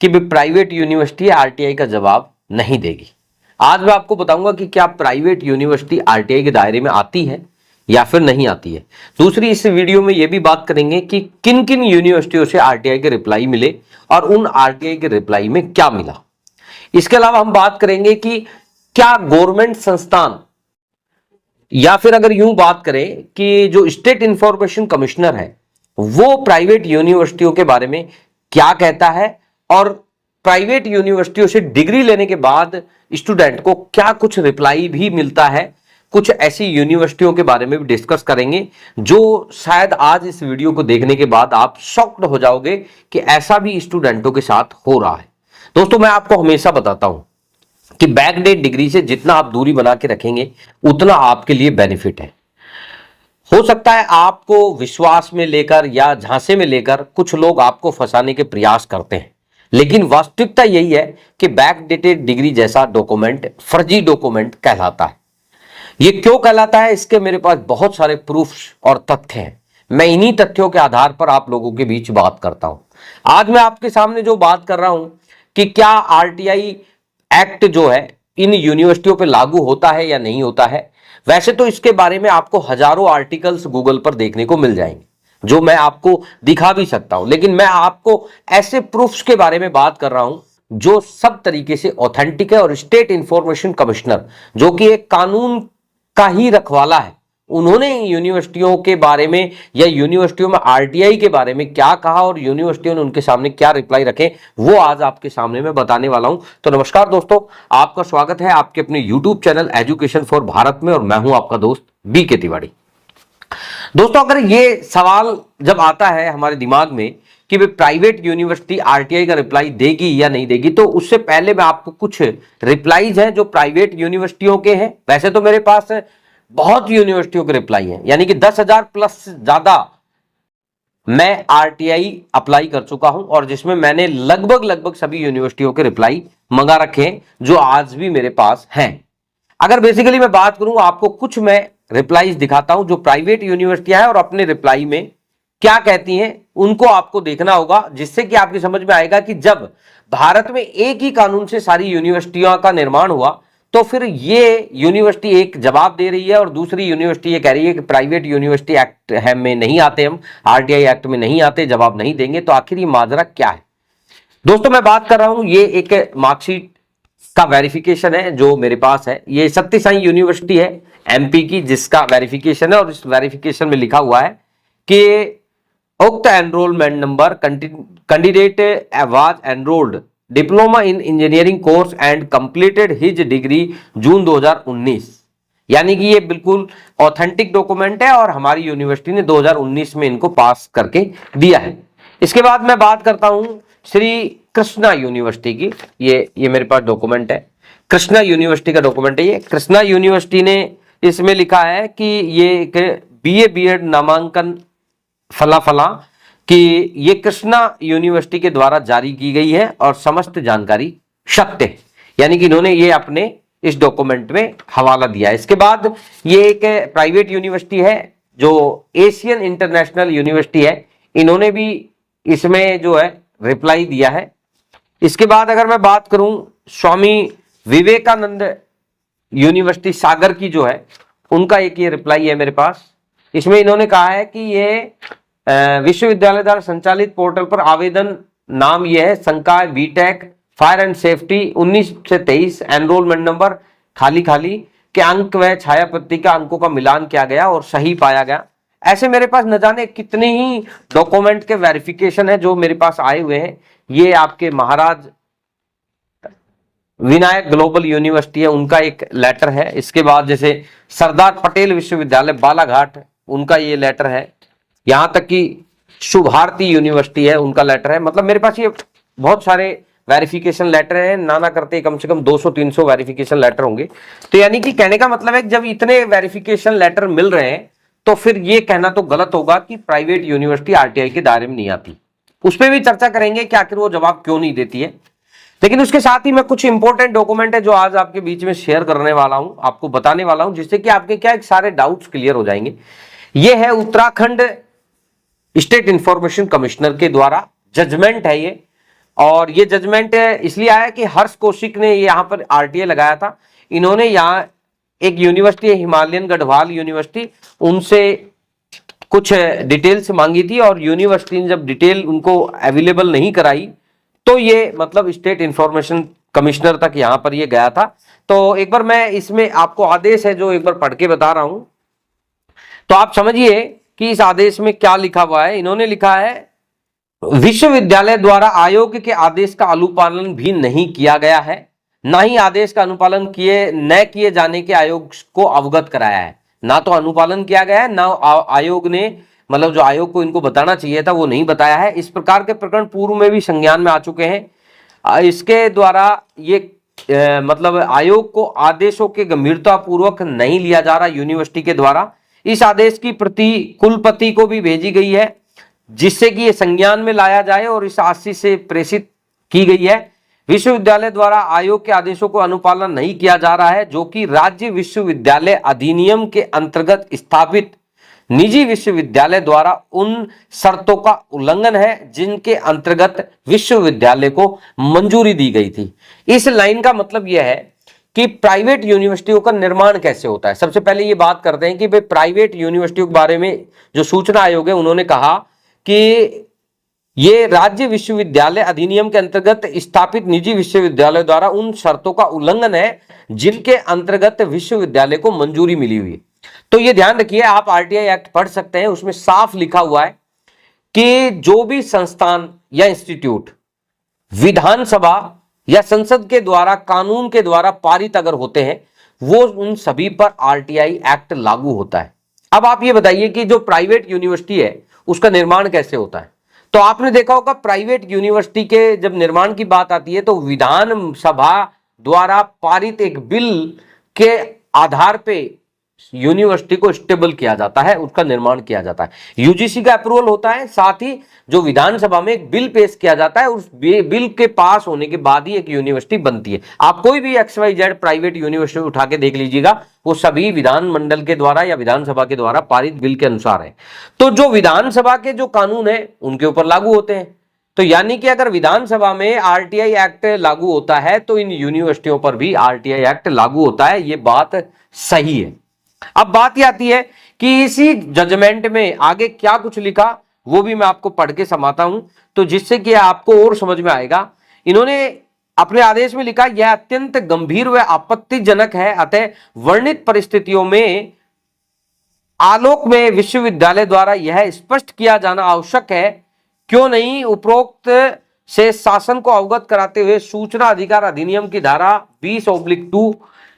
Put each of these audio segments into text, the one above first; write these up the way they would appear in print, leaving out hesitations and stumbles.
कि private university RTI का जवाब नहीं देगी। आज मैं आपको बताऊंगा कि क्या प्राइवेट यूनिवर्सिटी आरटीआई के दायरे में आती है या फिर नहीं आती है। दूसरी, इस वीडियो में यह भी बात करेंगे कि किन किन यूनिवर्सिटियों से आरटीआई के रिप्लाई मिले और उन आरटीआई के रिप्लाई में क्या मिला। इसके अलावा हम बात करेंगे कि क्या गवर्नमेंट संस्थान या फिर अगर यूं बात करें कि जो स्टेट इंफॉर्मेशन कमिश्नर है वो प्राइवेट यूनिवर्सिटियों के बारे में क्या कहता है और प्राइवेट यूनिवर्सिटियों से डिग्री लेने के बाद स्टूडेंट को क्या कुछ रिप्लाई भी मिलता है। कुछ ऐसी यूनिवर्सिटियों के बारे में भी डिस्कस करेंगे जो शायद आज इस वीडियो को देखने के बाद आप शॉक्ड हो जाओगे कि ऐसा भी स्टूडेंटों के साथ हो रहा है। दोस्तों, मैं आपको हमेशा बताता हूं कि बैकडेट डिग्री से जितना आप दूरी बना के रखेंगे उतना आपके लिए बेनिफिट है। हो सकता है आपको विश्वास में लेकर या झांसे में लेकर कुछ लोग आपको फंसाने के प्रयास करते हैं, लेकिन वास्तविकता यही है कि बैकडेटेड डिग्री जैसा डॉक्यूमेंट फर्जी डॉक्यूमेंट कहलाता है। यह क्यों कहलाता है, इसके मेरे पास बहुत सारे प्रूफ्स और तथ्य हैं। मैं इन्हीं तथ्यों के आधार पर आप लोगों के बीच बात करता हूं। आज मैं आपके सामने जो बात कर रहा हूं कि क्या आरटीआई एक्ट जो है इन यूनिवर्सिटियों पे लागू होता है या नहीं होता है। वैसे तो इसके बारे में आपको हजारों आर्टिकल्स गूगल पर देखने को मिल जाएंगे जो मैं आपको दिखा भी सकता हूं, लेकिन मैं आपको ऐसे प्रूफ्स के बारे में बात कर रहा हूं जो सब तरीके से ऑथेंटिक है। और स्टेट इंफॉर्मेशन कमिश्नर जो कि एक कानून का ही रखवाला है, उन्होंने यूनिवर्सिटियों के बारे में या यूनिवर्सिटियों में आरटीआई के बारे में क्या कहा और यूनिवर्सिटियों ने उनके सामने क्या रिप्लाई रखे, वो आज आपके सामने मैं बताने वाला हूं। तो नमस्कार दोस्तों, आपका स्वागत है आपके अपने YouTube channel education for Bharat में और मैं हूं आपका दोस्त बीके तिवारी। दोस्तों, अगर ये सवाल जब आता है हमारे दिमाग में कि वे प्राइवेट यूनिवर्सिटी आरटीआई का रिप्लाई देगी या नहीं देगी, तो उससे पहले मैं आपको कुछ रिप्लाईज हैं जो प्राइवेट यूनिवर्सिटियों के हैं। वैसे तो मेरे पास बहुत यूनिवर्सिटियों के रिप्लाई हैं, यानी कि 10,000 प्लस ज्यादा मैं आरटीआई अप्लाई कर चुका हूं और जिसमें मैंने लगभग सभी यूनिवर्सिटियों के रिप्लाई मंगा रखे हैं जो आज भी मेरे पास हैं। अगर बेसिकली मैं बात करूं, आपको कुछ मैं रिप्लाईज दिखाता हूं जो प्राइवेट यूनिवर्सिटियां हैं और अपने रिप्लाई में क्या कहती हैं उनको आपको देखना होगा, जिससे कि आपकी समझ में आएगा कि जब भारत में एक ही कानून से सारी यूनिवर्सिटियों का निर्माण हुआ तो फिर ये यूनिवर्सिटी एक जवाब दे रही है और दूसरी यूनिवर्सिटी ये कह रही है कि प्राइवेट यूनिवर्सिटी एक्ट है में नहीं आते, हम आरटीआई एक्ट में नहीं आते, जवाब नहीं देंगे। तो आखिर ये माजरा क्या है। दोस्तों, मैं बात कर रहा हूं, ये एक मार्कशीट का वेरिफिकेशन है जो मेरे पास है। ये सत्य साई यूनिवर्सिटी है एमपी की, जिसका वेरिफिकेशन है और इस वेरिफिकेशन में लिखा हुआ है कि उक्त enrolment number candidate was enrolled diploma in engineering course and completed his degree June 2019। यानी कि ये बिल्कुल ऑथेंटिक डॉक्यूमेंट है और हमारी यूनिवर्सिटी ने 2019 में इनको पास करके दिया है। इसके बाद मैं बात करता हूं श्री कृष्णा यूनिवर्सिटी की। ये मेरे पास डॉक्यूमेंट है, कृष्णा यूनिवर्सिटी का डॉक्यूमेंट है। ये कृष्णा यूनिवर्सिटी ने इसमें लिखा है कि ये एक बीए बीएड नामांकन फला कि ये कृष्णा यूनिवर्सिटी के द्वारा जारी की गई है और समस्त जानकारी सत्य है। यानी कि इन्होंने ये अपने इस डॉक्यूमेंट में हवाला दिया है। इसके बाद ये एक प्राइवेट यूनिवर्सिटी है जो एशियन इंटरनेशनल यूनिवर्सिटी है, इन्होंने भी इसमें जो है रिप्लाई दिया है। इसके बाद अगर मैं बात करूं स्वामी विवेकानंद यूनिवर्सिटी सागर की जो है, उनका एक ये रिप्लाई है मेरे पास। इसमें इन्होंने कहा है कि ये विश्वविद्यालय द्वारा संचालित पोर्टल पर आवेदन नाम ये है संकाय बीटेक फायर एंड सेफ्टी 19 से 23, एनरोलमेंट नंबर खाली के अंक व छायापत्ति का अंकों का मिलान किया गया और सही पाया गया। ऐसे मेरे पास न जाने कितने ही डॉक्यूमेंट के वेरिफिकेशन है जो मेरे पास आए हुए हैं। ये आपके महाराज विनायक ग्लोबल यूनिवर्सिटी है, उनका एक लेटर है। इसके बाद जैसे सरदार पटेल विश्वविद्यालय बालाघाट, उनका ये लेटर है। यहां तक कि शुभारती यूनिवर्सिटी है, उनका लेटर है। मतलब मेरे पास ये बहुत सारे वेरिफिकेशन लेटर हैं, ना करते कम से कम 200-300 वेरिफिकेशन लेटर होंगे। तो यानी कि कहने का मतलब है कि जब इतने वेरिफिकेशन लेटर मिल रहे हैं तो फिर ये कहना तो गलत होगा कि प्राइवेट यूनिवर्सिटी आरटीआई के दायरे में नहीं आती। उस पर भी चर्चा करेंगे कि आखिर वो जवाब क्यों नहीं देती है। लेकिन उसके साथ ही मैं कुछ इंपॉर्टेंट डॉक्यूमेंट है जो आज आपके बीच में शेयर करने वाला हूं, आपको बताने वाला हूं, जिससे कि आपके क्या सारे डाउट्स क्लियर हो जाएंगे। ये है उत्तराखंड स्टेट इंफॉर्मेशन कमिश्नर के द्वारा जजमेंट है ये और ये जजमेंट इसलिए आया कि हर्ष कौशिक ने यहाँ पर आरटीआई लगाया था। इन्होंने यहाँ एक यूनिवर्सिटी है हिमालयन गढ़वाल यूनिवर्सिटी, उनसे कुछ डिटेल्स मांगी थी और यूनिवर्सिटी ने जब डिटेल उनको अवेलेबल नहीं कराई तो ये मतलब स्टेट इंफॉर्मेशन कमिश्नर तक यहाँ पर ये गया था। तो एक बार मैं इसमें आपको आदेश है जो एक बार पढ़ के बता रहा हूं, तो आप समझिए कि इस आदेश में क्या लिखा हुआ है। इन्होंने लिखा है विश्वविद्यालय द्वारा आयोग के आदेश का अनुपालन भी नहीं किया गया है, ना ही आदेश का अनुपालन न किए जाने के आयोग को अवगत कराया है। ना तो अनुपालन किया गया है, ना आयोग ने मतलब जो आयोग को इनको बताना चाहिए था वो नहीं बताया है। इस प्रकार के प्रकरण पूर्व में भी संज्ञान में आ चुके हैं। इसके द्वारा ये मतलब आयोग को आदेशों के गंभीरता पूर्वक नहीं लिया जा रहा यूनिवर्सिटी के द्वारा। इस आदेश की प्रति कुलपति को भी भेजी गई है जिससे कि ये संज्ञान में लाया जाए और इस आशय से प्रेषित की गई है। विश्वविद्यालय द्वारा आयोग के आदेशों को अनुपालन नहीं किया जा रहा है जो कि राज्य विश्वविद्यालय अधिनियम के अंतर्गत स्थापित निजी विश्वविद्यालय द्वारा उन शर्तों का उल्लंघन है जिनके अंतर्गत विश्वविद्यालय को मंजूरी दी गई थी। इस लाइन का मतलब यह है कि प्राइवेट यूनिवर्सिटियों का निर्माण कैसे होता है। सबसे पहले ये बात करते हैं कि भाई प्राइवेट यूनिवर्सिटियों के बारे में जो सूचना आयोग है उन्होंने कहा कि ये राज्य विश्वविद्यालय अधिनियम के अंतर्गत स्थापित निजी विश्वविद्यालय द्वारा उन शर्तों का उल्लंघन है जिनके अंतर्गत विश्वविद्यालय को मंजूरी मिली हुई है। तो ये ध्यान रखिए, आप आरटीआई एक्ट पढ़ सकते हैं, उसमें साफ लिखा हुआ है कि जो भी संस्थान या इंस्टीट्यूट विधानसभा या संसद के द्वारा कानून के द्वारा पारित अगर होते हैं वो उन सभी पर आरटीआई एक्ट लागू होता है। अब आप ये बताइए कि जो प्राइवेट यूनिवर्सिटी है उसका निर्माण कैसे होता है। तो आपने देखा होगा प्राइवेट यूनिवर्सिटी के जब निर्माण की बात आती है तो विधानसभा द्वारा पारित एक बिल के आधार पे यूनिवर्सिटी को स्टेबल किया जाता है, उसका निर्माण किया जाता है। यूजीसी का अप्रूवल होता है, साथ ही जो विधानसभा में एक बिल पेश किया जाता है, उस बिल के पास होने के बाद ही एक यूनिवर्सिटी बनती है। आप कोई भी XYZ प्राइवेट यूनिवर्सिटी उठा के देख लीजिएगा, वो सभी विधानमंडल के द्वारा या विधानसभा के द्वारा पारित बिल के अनुसार है। तो जो विधानसभा के जो कानून है उनके ऊपर लागू होते हैं। तो यानी कि अगर विधानसभा में आरटीआई एक्ट लागू होता है तो इन यूनिवर्सिटियों पर भी आरटीआई एक्ट लागू होता है। ये बात सही है। अब बात यह आती है कि इसी जजमेंट में आगे क्या कुछ लिखा वो भी मैं आपको पढ़ के समाता हूं, तो जिससे कि आपको और समझ में आएगा। इन्होंने अपने आदेश में लिखा, यह अत्यंत गंभीर व आपत्तिजनक है, अतः वर्णित परिस्थितियों में आलोक में विश्वविद्यालय द्वारा यह स्पष्ट किया जाना आवश्यक है, क्यों नहीं उपरोक्त से शासन को अवगत कराते हुए सूचना अधिकार अधिनियम की धारा 20/2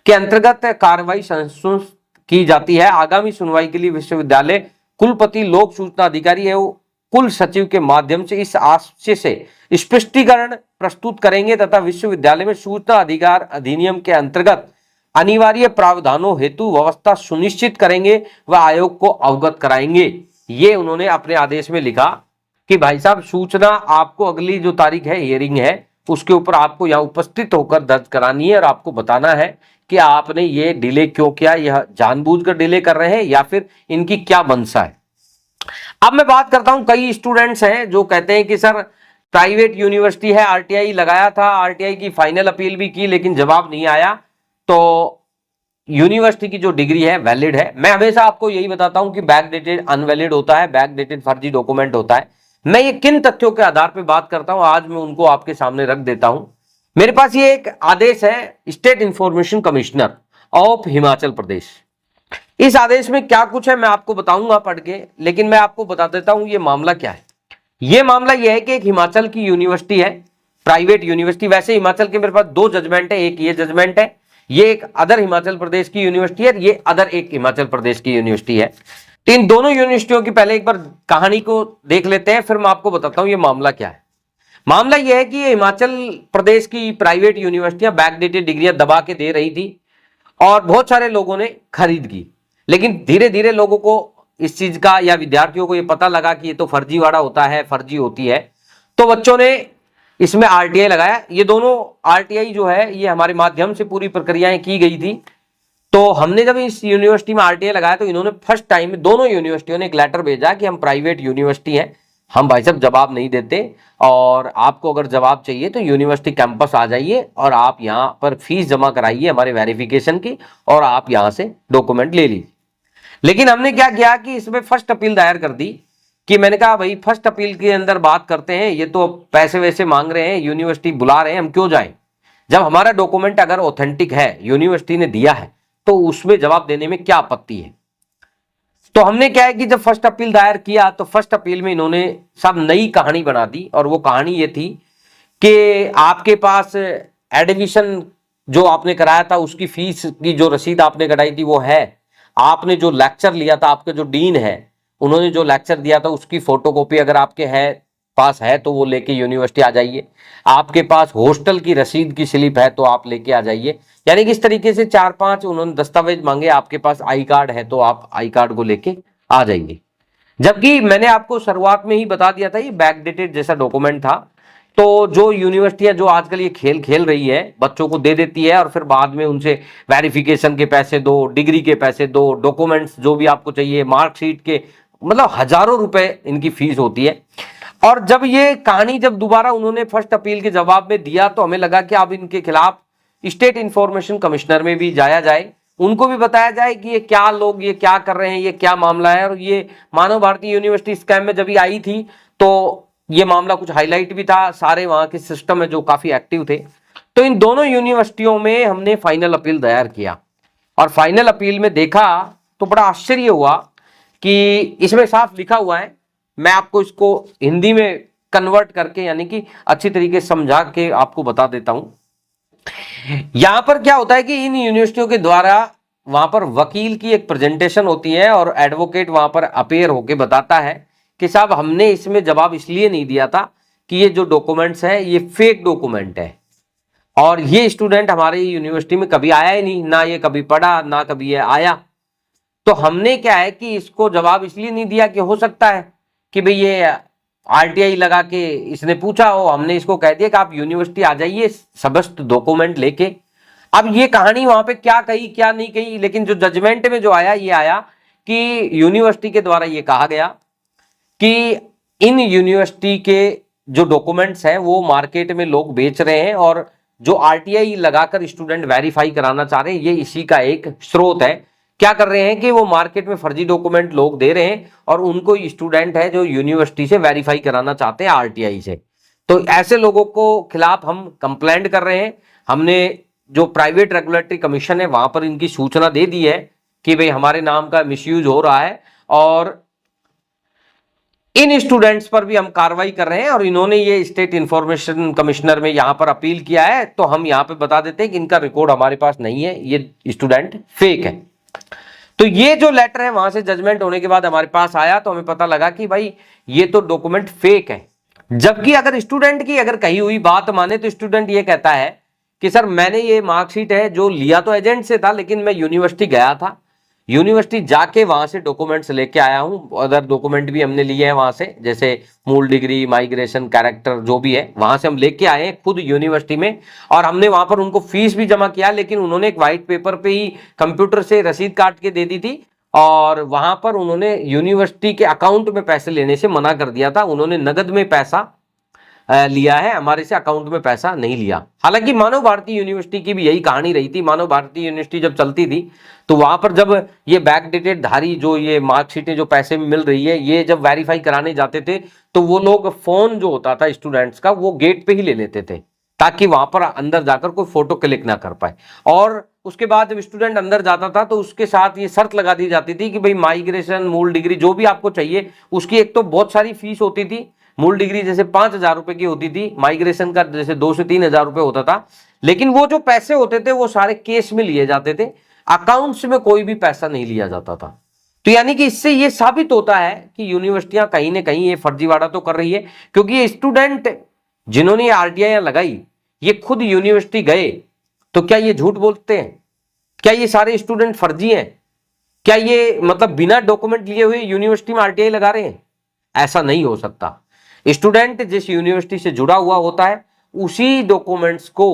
के अंतर्गत कार्रवाई संशोधित की जाती है। आगामी सुनवाई के लिए विश्वविद्यालय कुलपति लोक सूचना अधिकारी एवं कुल सचिव के माध्यम से इस आशय से स्पष्टीकरण प्रस्तुत करेंगे तथा विश्वविद्यालय में सूचना अधिकार अधिनियम के अंतर्गत अनिवार्य प्रावधानों हेतु व्यवस्था सुनिश्चित करेंगे व आयोग को अवगत कराएंगे। ये उन्होंने अपने आदेश में लिखा कि भाई साहब सूचना आपको अगली जो तारीख है हियरिंग है उसके ऊपर आपको यहाँ उपस्थित होकर दर्ज करानी है और आपको बताना है कि आपने ये डिले क्यों किया, यह जानबूझकर डिले कर रहे हैं या फिर इनकी क्या मंशा है। अब मैं बात करता हूं, कई स्टूडेंट्स हैं जो कहते हैं कि सर प्राइवेट यूनिवर्सिटी है, आरटीआई लगाया था, आरटीआई की फाइनल अपील भी की लेकिन जवाब नहीं आया, तो यूनिवर्सिटी की जो डिग्री है वैलिड है। मैं हमेशा आपको यही बताता हूं कि बैकडेटेड अनवैलिड होता है, बैकडेटेड फर्जी डॉक्यूमेंट होता है। मैं ये किन तथ्यों के आधार पर बात करता हूं आज मैं उनको आपके सामने रख देता हूं। मेरे पास ये एक आदेश है state information commissioner of Himachal Pradesh. इस आदेश में क्या कुछ है मैं आपको बताऊंगा पढ़ के, लेकिन मैं आपको बता देता हूं ये मामला क्या है। ये मामला ये है कि एक हिमाचल की यूनिवर्सिटी है, प्राइवेट यूनिवर्सिटी। वैसे हिमाचल के मेरे पास दो जजमेंट है, एक ये जजमेंट है, ये एक अदर हिमाचल प्रदेश की यूनिवर्सिटी है, ये अदर एक हिमाचल प्रदेश की यूनिवर्सिटी है। तो इन दोनों यूनिवर्सिटियों की पहले एक बार कहानी को देख लेते हैं, फिर मैं आपको बताता हूं ये मामला क्या है। मामला यह है कि ये हिमाचल प्रदेश की प्राइवेट यूनिवर्सिटियां बैकडेटेड डिग्रियां दबा के दे रही थी और बहुत सारे लोगों ने खरीद की, लेकिन धीरे धीरे लोगों को इस चीज का या विद्यार्थियों को ये पता लगा कि ये तो फर्जीवाड़ा होता है, फर्जी होती है, तो बच्चों ने इसमें आरटीआई लगाया। ये दोनों आरटीआई जो है ये हमारे माध्यम से पूरी प्रक्रियाएं की गई थी। तो हमने जब इस यूनिवर्सिटी में आरटीआई लगाया तो इन्होंने फर्स्ट टाइम दोनों यूनिवर्सिटियों ने एक लेटर भेजा कि हम प्राइवेट यूनिवर्सिटी हैं, हम भाई साहब जवाब नहीं देते, और आपको अगर जवाब चाहिए तो यूनिवर्सिटी कैंपस आ जाइए और आप यहाँ पर फीस जमा कराइए हमारे वेरिफिकेशन की, और आप यहाँ से डॉक्यूमेंट ले लीजिए। लेकिन हमने क्या किया कि इसमें फर्स्ट अपील दायर कर दी, कि मैंने कहा भाई फर्स्ट अपील के अंदर बात करते हैं, ये तो पैसे वैसे मांग रहे हैं, यूनिवर्सिटी बुला रहे हैं, हम क्यों जाएं? जब हमारा डॉक्यूमेंट अगर ऑथेंटिक है, यूनिवर्सिटी ने दिया है, तो उसमें जवाब देने में क्या आपत्ति है? तो हमने क्या है कि जब फर्स्ट अपील दायर किया तो फर्स्ट अपील में इन्होंने सब नई कहानी बना दी, और वो कहानी ये थी कि आपके पास एडमिशन जो आपने कराया था उसकी फीस की जो रसीद आपने कटाई थी वो है, आपने जो लेक्चर लिया था, आपके जो डीन है उन्होंने जो लेक्चर दिया था उसकी फोटोकॉपी अगर आपके है पास है तो वो लेके यूनिवर्सिटी आ जाइए, आपके पास हॉस्टल की रसीद की स्लिप है तो आप लेके आ जाइए। यानी कि इस तरीके से 4-5 उन्होंने दस्तावेज मांगे, आपके पास आई कार्ड है तो आप आई कार्ड को लेके आ जाइए। जबकि मैंने आपको शुरुआत में ही बता दिया था ये बैकडेटेड जैसा डॉक्यूमेंट था। तो जो यूनिवर्सिटियां जो आजकल ये खेल खेल रही है, बच्चों को दे देती है और फिर बाद में उनसे वेरिफिकेशन के पैसे दो, डिग्री के पैसे दो, डॉक्यूमेंट्स जो भी आपको चाहिए, मार्कशीट के, मतलब हजारों रुपए इनकी फीस होती है। और जब ये कहानी जब दोबारा उन्होंने फर्स्ट अपील के जवाब में दिया तो हमें लगा कि अब इनके खिलाफ स्टेट इंफॉर्मेशन कमिश्नर में भी जाया जाए, उनको भी बताया जाए कि ये क्या लोग ये क्या कर रहे हैं, ये क्या मामला है। और ये मानव भारती यूनिवर्सिटी स्कैम में जब ये आई थी तो ये मामला कुछ हाईलाइट भी था, सारे वहां के सिस्टम में जो काफी एक्टिव थे। तो इन दोनों यूनिवर्सिटियों में हमने फाइनल अपील दायर किया, और फाइनल अपील में देखा तो बड़ा आश्चर्य हुआ कि इसमें साफ लिखा हुआ है, मैं आपको इसको हिंदी में कन्वर्ट करके यानी कि अच्छी तरीके से समझा के आपको बता देता हूं। यहां पर क्या होता है कि इन यूनिवर्सिटियों के द्वारा वहां पर वकील की एक प्रेजेंटेशन होती है और एडवोकेट वहां पर अपेयर होके बताता है कि साहब हमने इसमें जवाब इसलिए नहीं दिया था कि ये जो डॉक्यूमेंट्स है ये फेक डॉक्यूमेंट है, और ये स्टूडेंट हमारे यूनिवर्सिटी में कभी आया ही नहीं, ना ये कभी पढ़ा ना कभी ये आया। तो हमने क्या है कि इसको जवाब इसलिए नहीं दिया कि हो सकता है कि भाई ये आरटीआई लगा के इसने पूछा हो, हमने इसको कह दिया कि आप यूनिवर्सिटी आ जाइए समस्त डॉक्यूमेंट लेके। अब ये कहानी वहां पे क्या कही क्या नहीं कही, लेकिन जो जजमेंट में जो आया ये आया कि यूनिवर्सिटी के द्वारा ये कहा गया कि इन यूनिवर्सिटी के जो डॉक्यूमेंट्स हैं वो मार्केट में लोग बेच रहे हैं, और जो आरटीआई लगाकर स्टूडेंट वेरीफाई कराना चाह रहे हैं ये इसी का एक स्रोत है। क्या कर रहे हैं कि वो मार्केट में फर्जी डॉक्यूमेंट लोग दे रहे हैं और उनको स्टूडेंट है जो यूनिवर्सिटी से वेरीफाई कराना चाहते हैं आरटीआई से। तो ऐसे लोगों को खिलाफ हम कंप्लेंट कर रहे हैं। हमने जो प्राइवेट रेगुलेटरी कमीशन है वहां पर इनकी सूचना दे दी है कि भाई हमारे नाम का मिसयूज हो रहा है, और इन स्टूडेंट्स पर भी हम कार्रवाई कर रहे हैं। और इन्होंने ये स्टेट इंफॉर्मेशन कमिश्नर में यहां पर अपील किया है, तो हम यहां पे बता देते हैं कि इनका रिकॉर्ड हमारे पास नहीं है, ये स्टूडेंट फेक है। तो ये जो लेटर है वहां से जजमेंट होने के बाद हमारे पास आया तो हमें पता लगा कि भाई ये तो डॉक्यूमेंट फेक है। जबकि अगर स्टूडेंट की अगर कही हुई बात माने तो स्टूडेंट ये कहता है कि सर मैंने ये मार्कशीट है जो लिया तो एजेंट से था, लेकिन मैं यूनिवर्सिटी गया था, यूनिवर्सिटी जाके वहां से डॉक्यूमेंट्स लेके आया हूं। अदर डॉक्यूमेंट भी हमने लिए हैं वहां से, जैसे मूल डिग्री, माइग्रेशन, कैरेक्टर जो भी है वहां से हम लेके आए हैं खुद यूनिवर्सिटी में। और हमने वहां पर उनको फीस भी जमा किया, लेकिन उन्होंने एक व्हाइट पेपर पे ही कंप्यूटर से रसीद काट के दे दी थी, और वहां पर उन्होंने यूनिवर्सिटी के अकाउंट में पैसे लेने से मना कर दिया था। उन्होंने नगद में पैसा लिया है, हमारे से अकाउंट में पैसा नहीं लिया। हालांकि मानव भारती यूनिवर्सिटी की भी यही कहानी रही थी। मानव भारती यूनिवर्सिटी जब चलती थी तो वहां पर जब ये बैकडेटेड धारी जो ये मार्कशीटें जो पैसे में मिल रही है ये जब वेरीफाई कराने जाते थे तो वो लोग फोन जो होता था स्टूडेंट्स का वो गेट पे ही ले लेते थे, ताकि वहां पर अंदर जाकर कोई फोटो क्लिक ना कर पाए। और उसके बाद जब स्टूडेंट अंदर जाता था तो उसके साथ ये शर्त लगा दी जाती थी कि भाई माइग्रेशन, मूल डिग्री जो भी आपको चाहिए उसकी एक तो बहुत सारी फीस होती थी। मूल डिग्री जैसे 5,000 रुपए की होती थी, माइग्रेशन का जैसे 2 से 3,000 रुपए होता था, लेकिन वो जो पैसे होते थे वो सारे केस में लिए जाते थे, अकाउंट्स में कोई भी पैसा नहीं लिया जाता था। तो यानी कि इससे ये साबित होता है कि यूनिवर्सिटियां कहीं ना कहीं ये फर्जीवाड़ा तो कर रही है, क्योंकि ये स्टूडेंट जिन्होंने आरटीआई लगाई ये खुद यूनिवर्सिटी गए, तो क्या ये झूठ बोलते हैं? क्या ये सारे स्टूडेंट फर्जी हैं? क्या ये मतलब बिना डॉक्यूमेंट लिए हुए यूनिवर्सिटी में आरटीआई लगा रहे हैं? ऐसा नहीं हो सकता। स्टूडेंट जिस यूनिवर्सिटी से जुड़ा हुआ होता है उसी डॉक्यूमेंट्स को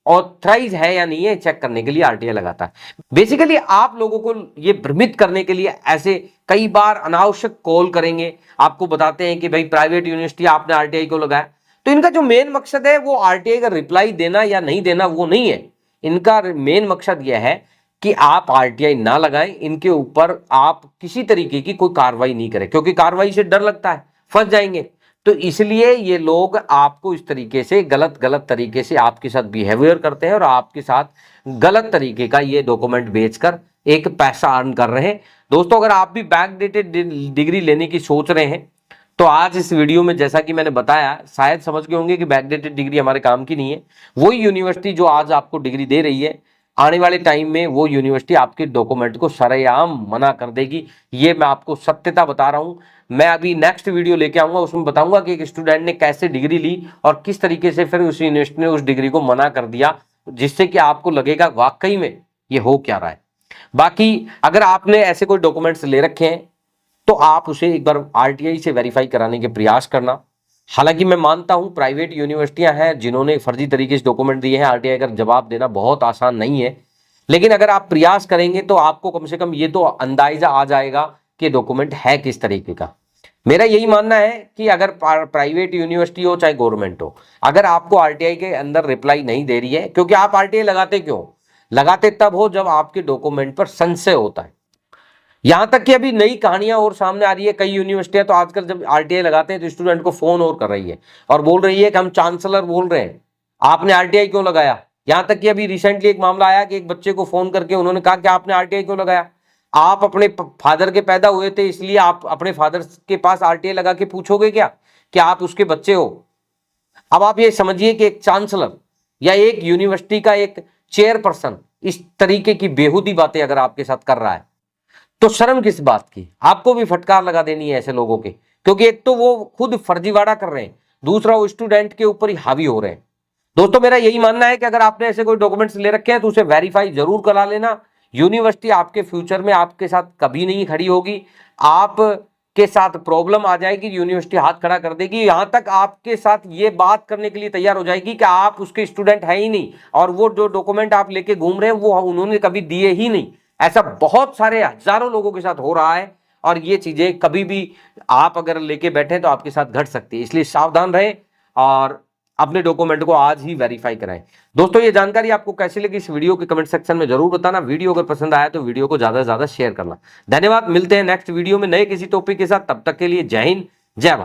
ऑथराइज है या नहीं है चेक करने के लिए आरटीआई लगाता है। बेसिकली आप लोगों को ये भ्रमित करने के लिए ऐसे कई बार अनावश्यक कॉल करेंगे, आपको बताते हैं कि भाई प्राइवेट यूनिवर्सिटी आपने आरटीआई क्यों लगाया। तो इनका जो मेन मकसद है वो आरटीआई का रिप्लाई देना या नहीं देना वो नहीं है। इनका मेन मकसद यह है कि आप आरटीआई ना लगाएं, इनके ऊपर आप किसी तरीके की कोई कार्रवाई नहीं करें, क्योंकि कार्रवाई से डर लगता है फंस जाएंगे। तो इसलिए ये लोग आपको इस तरीके से गलत तरीके से आपके साथ बिहेवियर करते हैं और आपके साथ गलत तरीके का ये डॉक्यूमेंट बेचकर एक पैसा अर्न कर रहे हैं। दोस्तों, अगर आप भी बैकडेटेड डिग्री लेने की सोच रहे हैं तो आज इस वीडियो में जैसा कि मैंने बताया, शायद समझ गए होंगे कि बैकडेटेड डिग्री हमारे काम की नहीं है। वही यूनिवर्सिटी जो आज आपको डिग्री दे रही है, आने वाले टाइम में वो यूनिवर्सिटी आपके डॉक्यूमेंट को सरेआम मना कर देगी। ये मैं आपको सत्यता बता रहा हूं। मैं अभी नेक्स्ट वीडियो लेके आऊंगा, उसमें बताऊंगा कि एक स्टूडेंट ने कैसे डिग्री ली और किस तरीके से फिर उस यूनिवर्सिटी ने उस डिग्री को मना कर दिया, जिससे कि आपको लगेगा वाकई में ये हो क्या रहा है। बाकी अगर आपने ऐसे कोई डॉक्यूमेंट्स ले रखे हैं तो आप उसे एक बार आरटीआई से वेरीफाई कराने के प्रयास करना। हालांकि मैं मानता हूं प्राइवेट यूनिवर्सिटियां हैं जिन्होंने फर्जी तरीके से डॉक्यूमेंट दिए हैं, आरटीआई का जवाब देना बहुत आसान नहीं है। लेकिन अगर आप प्रयास करेंगे तो आपको कम से कम ये तो अंदाजा आ जाएगा कि डॉक्यूमेंट है किस तरीके का। मेरा यही मानना है कि अगर प्राइवेट यूनिवर्सिटी हो चाहे गवर्नमेंट हो, अगर आपको आरटीआई के अंदर रिप्लाई नहीं दे रही है, क्योंकि आप आरटीआई लगाते क्यों? लगाते तब हो जब आपके डॉक्यूमेंट पर संशय होता है। यहां तक कि अभी नई कहानियां और सामने आ रही है। कई यूनिवर्सिटियां तो आजकल जब आरटीआई लगाते हैं तो स्टूडेंट को फोन और कर रही है और बोल रही है कि हम चांसलर बोल रहे हैं, आपने आरटीआई क्यों लगाया। यहां तक कि अभी रिसेंटली एक मामला आया कि एक बच्चे को फोन करके उन्होंने कहा कि आपने आरटीआई क्यों लगाया। आप अपने फादर के पैदा हुए थे इसलिए आप अपने फादर के पास आरटीआई लगा के पूछोगे क्या कि आप उसके बच्चे हो। अब आप ये समझिए कि एक चांसलर या एक यूनिवर्सिटी का एक चेयरपर्सन इस तरीके की बेहूदी बातें अगर आपके साथ कर रहा है तो शर्म किस बात की। आपको भी फटकार लगा देनी है ऐसे लोगों के, क्योंकि एक तो वो खुद फर्जीवाड़ा कर रहे हैं, दूसरा वो स्टूडेंट के ऊपर ही हावी हो रहे हैं। दोस्तों, मेरा यही मानना है कि अगर आपने ऐसे कोई डॉक्यूमेंट्स ले रखे हैं तो उसे वेरीफाई जरूर करा लेना। यूनिवर्सिटी आपके फ्यूचर में आपके साथ कभी नहीं खड़ी होगी, आप के साथ प्रॉब्लम आ जाएगी, यूनिवर्सिटी हाथ खड़ा कर देगी। यहां तक आपके साथ ये बात करने के लिए तैयार हो जाएगी कि आप उसके स्टूडेंट है ही नहीं और वो जो डॉक्यूमेंट आप लेके घूम रहे हैं वो उन्होंने कभी दिए ही नहीं। ऐसा बहुत सारे हजारों लोगों के साथ हो रहा है और ये चीजें कभी भी आप अगर लेके बैठे तो आपके साथ घट सकती है। इसलिए सावधान रहें और अपने डॉक्यूमेंट को आज ही वेरीफाई कराएं। दोस्तों, ये जानकारी आपको कैसी लगी इस वीडियो के कमेंट सेक्शन में जरूर बताना। वीडियो अगर पसंद आया तो वीडियो को ज्यादा से ज्यादा शेयर करना। धन्यवाद। मिलते हैं नेक्स्ट वीडियो में नए किसी टॉपिक के साथ। तब तक के लिए जय हिंद, जय भारत।